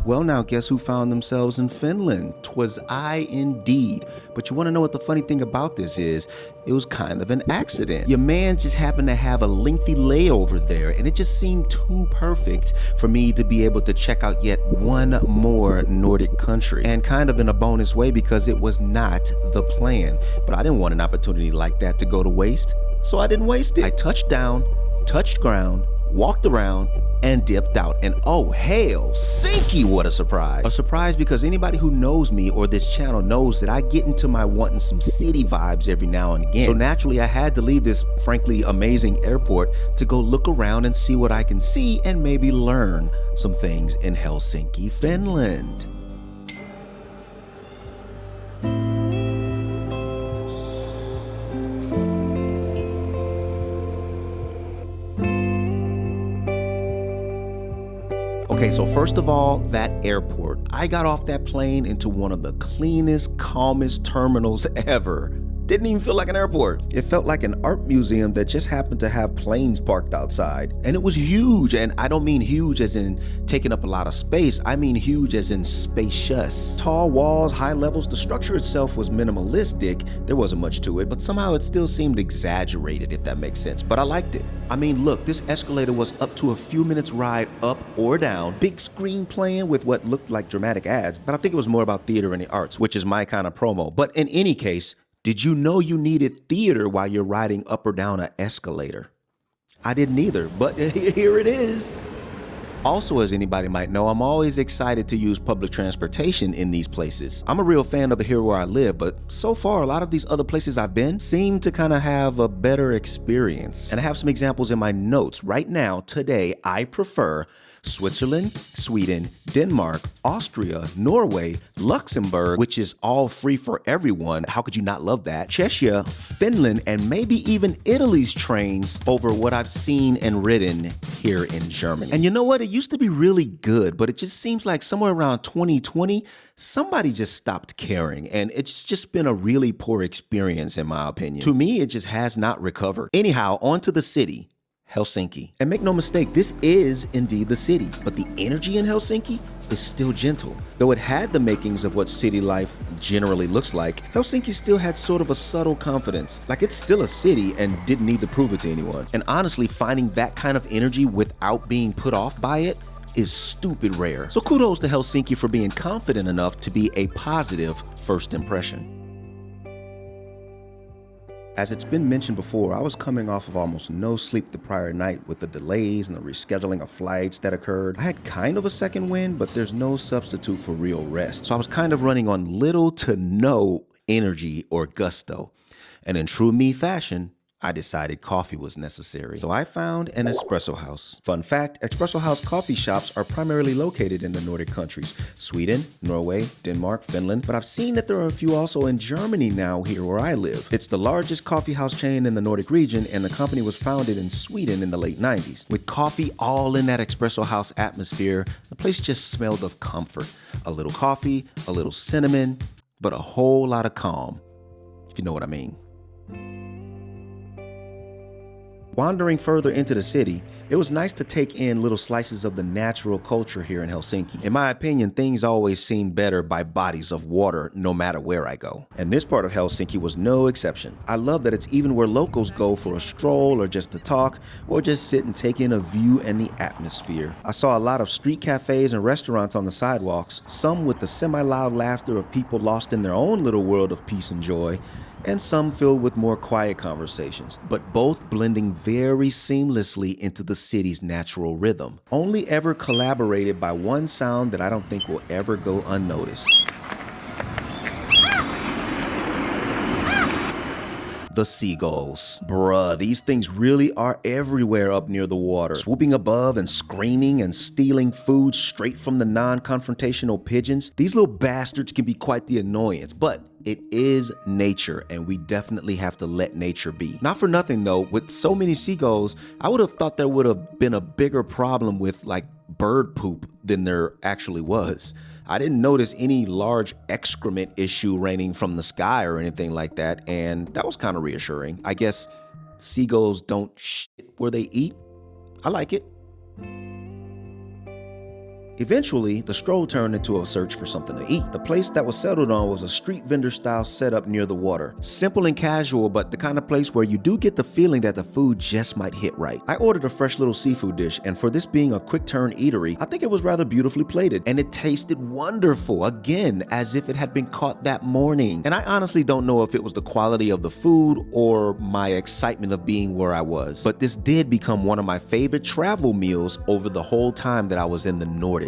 Well, now guess who found themselves in Finland? 'Twas I indeed. But you want to know what the funny thing about this is? It was kind of an accident. Your man just happened to have a lengthy layover there, and it just seemed too perfect for me to be able to check out yet one more Nordic country. And kind of in a bonus way, because it was not the plan. But I didn't want an opportunity like that to go to waste, so I didn't waste it. I touched down, touched ground, walked around, and dipped out. And oh hell, Sinky, what a surprise. A surprise because anybody who knows me or this channel knows that I get into my wanting some city vibes every now and again. So naturally I had to leave this frankly amazing airport to go look around and see what I can see and maybe learn some things in Helsinki, Finland. Okay, so first of all, that airport. I got off that plane into one of the cleanest, calmest terminals ever. Didn't even feel like an airport. It felt like an art museum that just happened to have planes parked outside. And it was huge, and I don't mean huge as in taking up a lot of space, I mean huge as in spacious. Tall walls, high levels, the structure itself was minimalistic, there wasn't much to it, but somehow it still seemed exaggerated, if that makes sense, but I liked it. I mean, look, this escalator was up to a few minutes ride up or down, big screen playing with what looked like dramatic ads, but I think it was more about theater and the arts, which is my kind of promo. But in any case, did you know you needed theater while you're riding up or down an escalator? I didn't either, but here it is. Also, as anybody might know, I'm always excited to use public transportation in these places. I'm a real fan of it here where I live, but so far a lot of these other places I've been seem to kind of have a better experience. And I have some examples in my notes. Right now, today, I prefer Switzerland, Sweden, Denmark, Austria, Norway, Luxembourg, which is all free for everyone. How could you not love that? Czechia, Finland, and maybe even Italy's trains over what I've seen and ridden here in Germany. And you know what? It used to be really good, but it just seems like somewhere around 2020, somebody just stopped caring, and it's just been a really poor experience in my opinion. To me, it just has not recovered. Anyhow, on to the city. Helsinki. And make no mistake, this is indeed the city, but the energy in Helsinki is still gentle. Though it had the makings of what city life generally looks like, Helsinki still had sort of a subtle confidence. Like it's still a city and didn't need to prove it to anyone. And honestly, finding that kind of energy without being put off by it is stupid rare. So kudos to Helsinki for being confident enough to be a positive first impression. As it's been mentioned before, I was coming off of almost no sleep the prior night with the delays and the rescheduling of flights that occurred. I had kind of a second wind, but there's no substitute for real rest. So I was kind of running on little to no energy or gusto. And in true me fashion, I decided coffee was necessary. So I found an espresso house. Fun fact, espresso house coffee shops are primarily located in the Nordic countries, Sweden, Norway, Denmark, Finland, but I've seen that there are a few also in Germany now here where I live. It's the largest coffee house chain in the Nordic region, and the company was founded in Sweden in the late 90s. With coffee all in that espresso house atmosphere, the place just smelled of comfort. A little coffee, a little cinnamon, but a whole lot of calm, if you know what I mean. Wandering further into the city, it was nice to take in little slices of the natural culture here in Helsinki. In my opinion, things always seem better by bodies of water no matter where I go. And this part of Helsinki was no exception. I love that it's even where locals go for a stroll or just to talk or just sit and take in a view and the atmosphere. I saw a lot of street cafes and restaurants on the sidewalks, some with the semi-loud laughter of people lost in their own little world of peace and joy, and some filled with more quiet conversations, but both blending very seamlessly into the city's natural rhythm. Only ever collaborated by one sound that I don't think will ever go unnoticed. The seagulls. Bruh, these things really are everywhere up near the water, swooping above and screaming and stealing food straight from the non-confrontational pigeons. These little bastards can be quite the annoyance, but it is nature, and we definitely have to let nature be. Not for nothing though, with so many seagulls, I would have thought there would have been a bigger problem with like bird poop than there actually was. I didn't notice any large excrement issue raining from the sky or anything like that, and that was kind of reassuring. I guess seagulls don't shit where they eat. I like it. Eventually, the stroll turned into a search for something to eat. The place that was settled on was a street vendor style setup near the water. Simple and casual, but the kind of place where you do get the feeling that the food just might hit right. I ordered a fresh little seafood dish, and for this being a quick turn eatery, I think it was rather beautifully plated, and it tasted wonderful, again, as if it had been caught that morning. And I honestly don't know if it was the quality of the food or my excitement of being where I was, but this did become one of my favorite travel meals over the whole time that I was in the Nordics.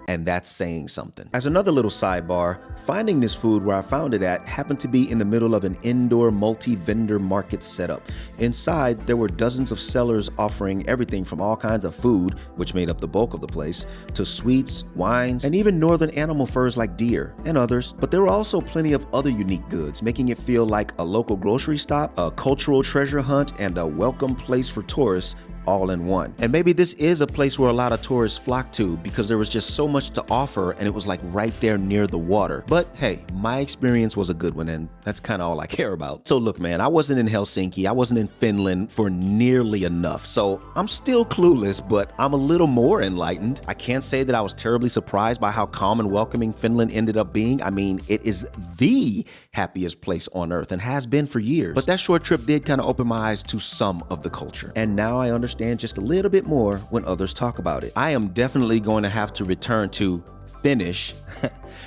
And that's saying something. As another little sidebar, finding this food where I found it at happened to be in the middle of an indoor multi-vendor market setup. Inside, there were dozens of sellers offering everything from all kinds of food, which made up the bulk of the place, to sweets, wines, and even northern animal furs like deer and others. But there were also plenty of other unique goods, making it feel like a local grocery stop, a cultural treasure hunt, and a welcome place for tourists all in one. And maybe this is a place where a lot of tourists flock to because there was just so much to offer and it was like right there near the water. But hey, my experience was a good one and that's kind of all I care about. So look, man, I wasn't in Helsinki, I wasn't in Finland for nearly enough. So I'm still clueless, but I'm a little more enlightened. I can't say that I was terribly surprised by how calm and welcoming Finland ended up being. I mean, it is the happiest place on earth and has been for years. But that short trip did kind of open my eyes to some of the culture. And now I understand just a little bit more when others talk about it. I am definitely going to have to return to Finnish,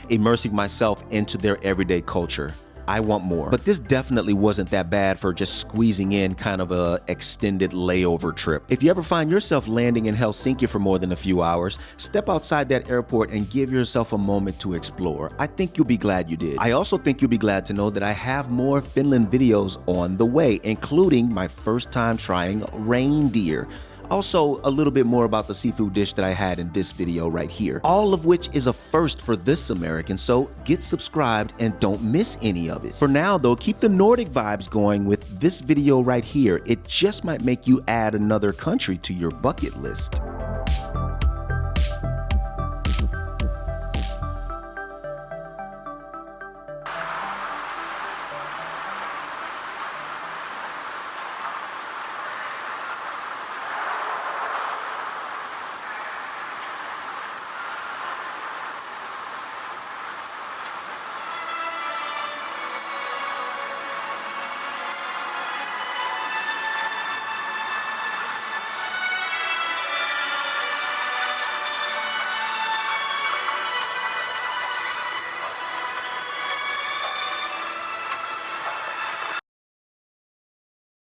immersing myself into their everyday culture. I want more. But this definitely wasn't that bad for just squeezing in kind of a extended layover trip. If you ever find yourself landing in Helsinki for more than a few hours, step outside that airport and give yourself a moment to explore. I think you'll be glad you did. I also think you'll be glad to know that I have more Finland videos on the way, including my first time trying reindeer. Also, a little bit more about the seafood dish that I had in this video right here, all of which is a first for this American, so get subscribed and don't miss any of it. For now though, keep the Nordic vibes going with this video right here. It just might make you add another country to your bucket list.